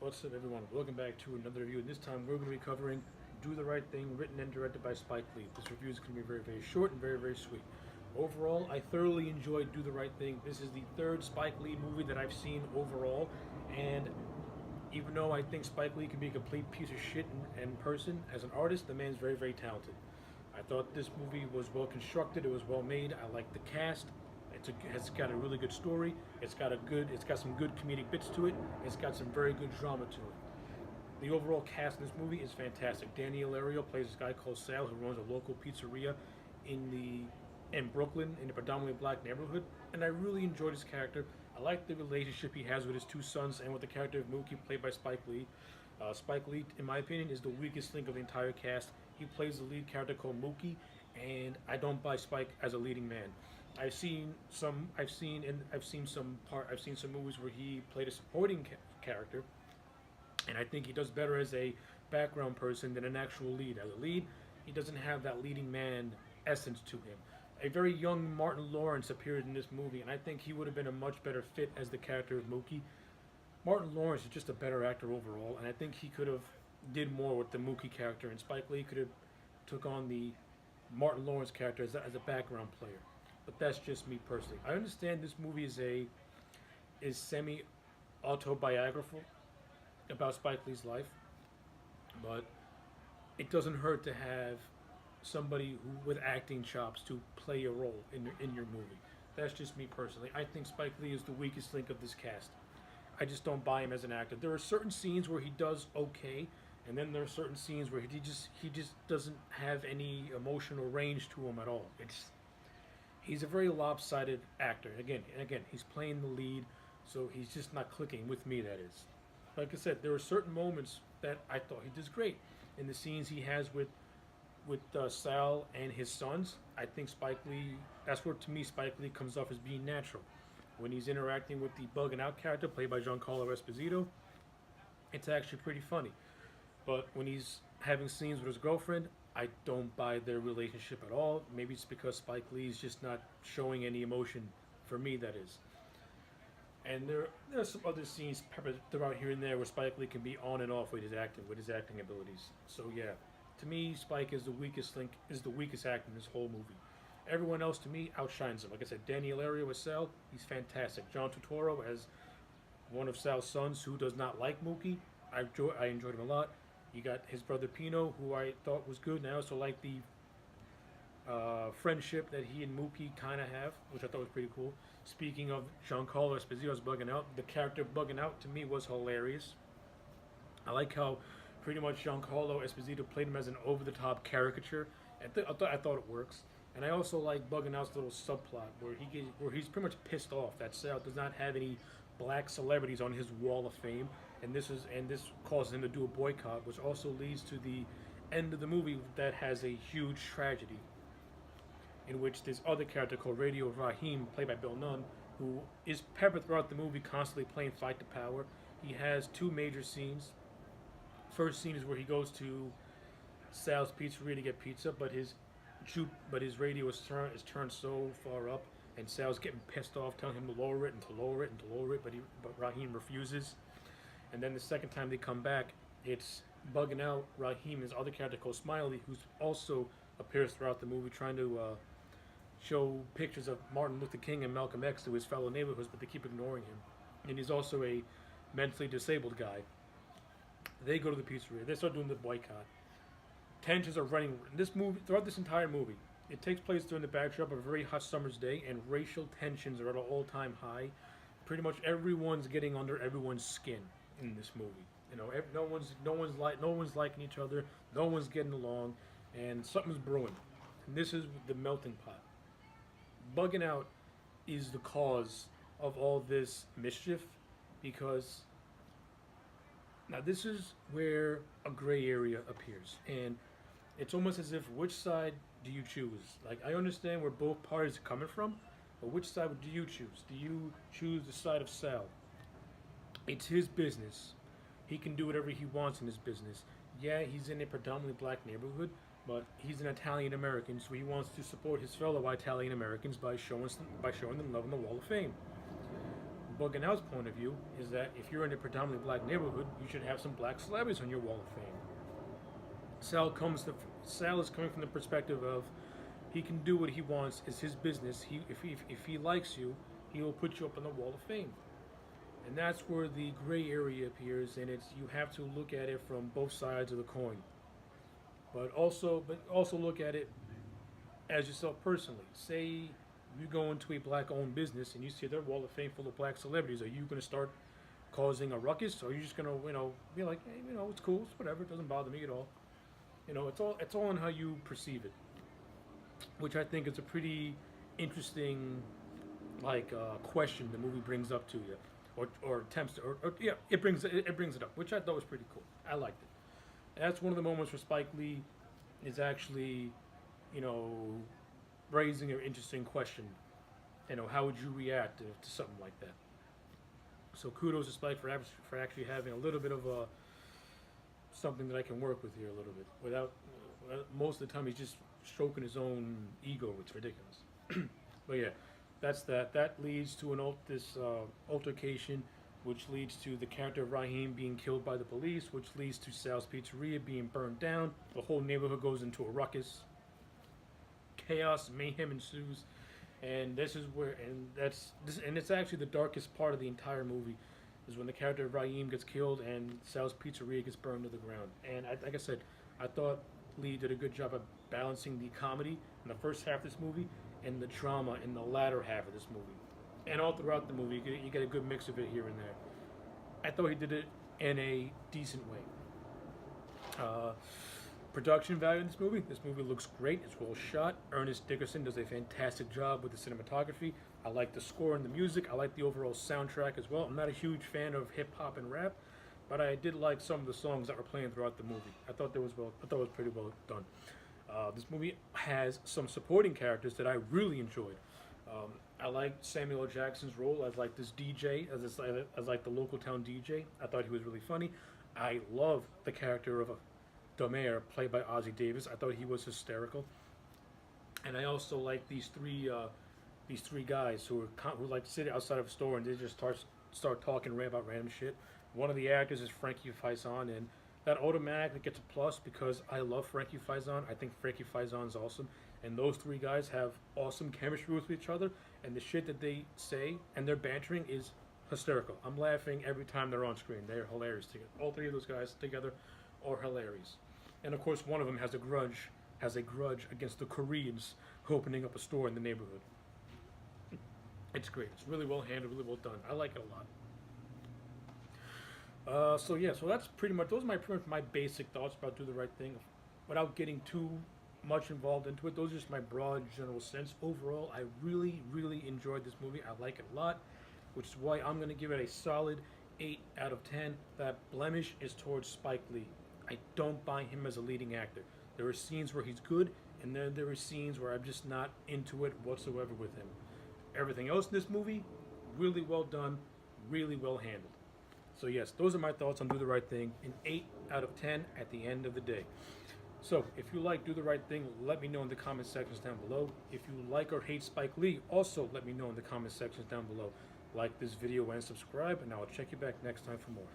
What's up, everyone? Welcome back to another review. And this time, we're going to be covering Do the Right Thing, written and directed by Spike Lee. This review is going to be very, very short and very, very sweet. Overall, I thoroughly enjoyed Do the Right Thing. This is the third Spike Lee movie that I've seen overall, and even though I think Spike Lee can be a complete piece of shit in person, as an artist, the man's very, very talented. I thought this movie was well constructed. It was well made. I like the cast. It's got a really good story. It's got some good comedic bits to it. It's got some very good drama to it. The overall cast in this movie is fantastic. Danny Ilario plays this guy called Sal who runs a local pizzeria in in Brooklyn in a predominantly black neighborhood, and I really enjoyed his character. I like the relationship he has with his two sons and with the character of Mookie, played by Spike Lee. Spike Lee, in my opinion, is the weakest link of the entire cast. He plays the lead character called Mookie, and I don't buy Spike as a leading man. I've seen some movies where he played a supporting character, and I think he does better as a background person than an actual lead. As a lead, he doesn't have that leading man essence to him. A very young Martin Lawrence appeared in this movie, and I think he would have been a much better fit as the character of Mookie. Martin Lawrence is just a better actor overall, and I think he could have did more with the Mookie character, and Spike Lee could have took on the Martin Lawrence character as a background player. But that's just me personally. I understand this movie is semi autobiographical about Spike Lee's life, but it doesn't hurt to have somebody with acting chops to play a role in your movie. That's just me personally. I think Spike Lee is the weakest link of this cast. I just don't buy him as an actor. There are certain scenes where he does okay, and then there are certain scenes where he just doesn't have any emotional range to him at all. He's a very lopsided actor. Again, he's playing the lead, so he's just not clicking with me. That is, like I said, there are certain moments that I thought he does great in the scenes he has with Sal and his sons. I think Spike Lee. That's where to me Spike Lee comes off as being natural. When he's interacting with the Bugging Out character played by Giancarlo Esposito, it's actually pretty funny. But when he's having scenes with his girlfriend, I don't buy their relationship at all. Maybe it's because Spike Lee's just not showing any emotion for me, that is. And there are some other scenes peppered throughout here and there where Spike Lee can be on and off with his acting abilities. So yeah, to me, Spike is the weakest link, is the weakest actor in this whole movie. Everyone else to me outshines him. Like I said, Danny Ilario as Sal, he's fantastic. John Turturro as one of Sal's sons who does not like Mookie. I enjoyed him a lot. You got his brother Pino, who I thought was good, and I also like the friendship that he and Mookie kind of have, which I thought was pretty cool. Speaking of Giancarlo Esposito's Bugging Out, the character Bugging Out to me was hilarious. I like how pretty much Giancarlo Esposito played him as an over-the-top caricature. I thought it works. And I also like Bugging Out's little subplot where he's pretty much pissed off that Sal does not have any black celebrities on his wall of fame, and this causes him to do a boycott, which also leads to the end of the movie that has a huge tragedy, in which this other character called Radio Raheem, played by Bill Nunn, who is peppered throughout the movie, constantly playing fight to power. He has two major scenes. First scene is where he goes to Sal's Pizzeria to get pizza, but his radio is turned so far up, and Sal's getting pissed off, telling him to lower it and to lower it and to lower it, but Raheem refuses. And then the second time they come back, it's Bugging Out Raheem, his other character called Smiley, who also appears throughout the movie, trying to show pictures of Martin Luther King and Malcolm X to his fellow neighborhoods, but they keep ignoring him. And he's also a mentally disabled guy. They go to the pizzeria. They start doing the boycott. Tensions are running this movie throughout this entire movie. It takes place during the backdrop of a very hot summer's day, and racial tensions are at an all-time high. Pretty much everyone's getting under everyone's skin in this movie. You know, no one's liking each other. No one's getting along, and something's brewing. And this is the melting pot. Bugging Out is the cause of all this mischief, because now this is where a gray area appears, and it's almost as if, which side do you choose? Like, I understand where both parties are coming from, but which side do you choose? Do you choose the side of Sal? It's his business. He can do whatever he wants in his business. Yeah, he's in a predominantly black neighborhood, but he's an Italian American, so he wants to support his fellow Italian Americans by showing them love on the Wall of Fame. Bugging Out's point of view is that if you're in a predominantly black neighborhood, you should have some black celebrities on your wall of fame. Sal is coming from the perspective of he can do what he wants. It's his business. If he likes you, he will put you up on the wall of fame. And that's where the gray area appears, and it's you have to look at it from both sides of the coin. But also look at it as yourself personally. Say you go into a black-owned business and you see their wall of fame full of black celebrities. Are you going to start causing a ruckus, or are you just going to be like, hey, it's cool, it's whatever, it doesn't bother me at all. It's all on how you perceive it, which I think is a pretty interesting question the movie brings up to you, or attempts to, or yeah, it brings it up, which I thought was pretty cool. I liked it. That's one of the moments where Spike Lee is actually, raising an interesting question. How would you react to something like that? So kudos to Spike for actually having a little bit of something that I can work with here a little bit. Without most of the time he's just stroking his own ego. It's ridiculous. But yeah, that's that. That leads to this altercation, which leads to the character of Raheem being killed by the police, which leads to Sal's Pizzeria being burned down. The whole neighborhood goes into a ruckus. Chaos, mayhem ensues, and this is where, and it's actually the darkest part of the entire movie, is when the character of Raheem gets killed and Sal's Pizzeria gets burned to the ground. And like I said, I thought Lee did a good job of balancing the comedy in the first half of this movie and the drama in the latter half of this movie. And all throughout the movie, you get a good mix of it here and there. I thought he did it in a decent way. Production value in this movie looks great. It's well shot. Ernest Dickerson does a fantastic job with the cinematography. I like the score and the music. I like the overall soundtrack as well. I'm not a huge fan of hip hop and rap, but I did like some of the songs that were playing throughout the movie. I thought it was pretty well done. This movie has some supporting characters that I really enjoyed. I liked Samuel L. Jackson's role as like this DJ, as like the local town DJ. I thought he was really funny. I love the character of the mayor, played by Ozzie Davis. I thought he was hysterical. And I also like these three guys who like sit outside of a store and they just start talking about random shit. One of the actors is Frankie Faison, and that automatically gets a plus because I love Frankie Faison. I think Frankie Faison's awesome, and those three guys have awesome chemistry with each other. And the shit that they say and their bantering is hysterical. I'm laughing every time they're on screen. They're hilarious together. All three of those guys together are hilarious. And of course, one of them has a grudge against the Koreans opening up a store in the neighborhood. It's great. It's really well handled, really well done. I like it a lot. So that's pretty much my basic thoughts about Do the Right Thing, without getting too much involved into it. Those are just my broad general sense. Overall, I really, really enjoyed this movie. I like it a lot, which is why I'm going to give it a solid 8 out of 10. That blemish is towards Spike Lee. I don't buy him as a leading actor. There are scenes where he's good, and then there are scenes where I'm just not into it whatsoever with him. Everything else in this movie, really well done, really well handled. So yes, those are my thoughts on Do the Right Thing, an 8 out of 10 at the end of the day. So if you like Do the Right Thing, let me know in the comment sections down below. If you like or hate Spike Lee, also let me know in the comment sections down below. Like this video and subscribe, and I'll check you back next time for more.